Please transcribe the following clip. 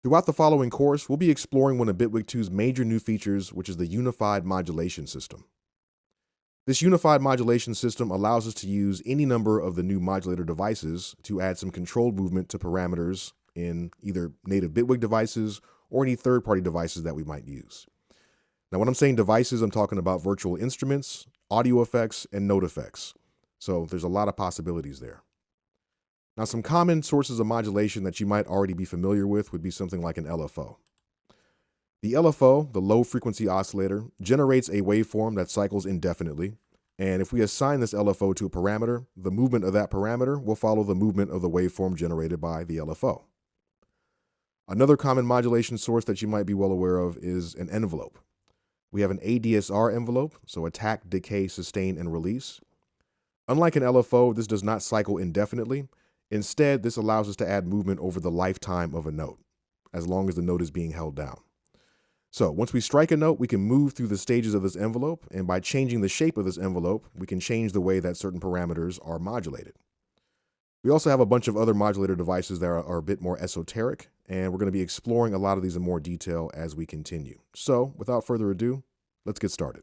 Throughout the following course, we'll be exploring one of Bitwig 2's major new features, which is the unified modulation system. This unified modulation system allows us to use any number of the new modulator devices to add some controlled movement to parameters in either native Bitwig devices or any third-party devices that we might use. Now, when I'm saying devices, I'm talking about virtual instruments, audio effects, and note effects. So there's a lot of possibilities there. Now, some common sources of modulation that you might already be familiar with would be something like an LFO. The LFO, the low frequency oscillator, generates a waveform that cycles indefinitely. And if we assign this LFO to a parameter, the movement of that parameter will follow the movement of the waveform generated by the LFO. Another common modulation source that you might be well aware of is an envelope. We have an ADSR envelope, so attack, decay, sustain, and release. Unlike an LFO, this does not cycle indefinitely. Instead, this allows us to add movement over the lifetime of a note, as long as the note is being held down. So once we strike a note, we can move through the stages of this envelope, and by changing the shape of this envelope, we can change the way that certain parameters are modulated. We also have a bunch of other modulator devices that are a bit more esoteric, and we're going to be exploring a lot of these in more detail as we continue. So without further ado, let's get started.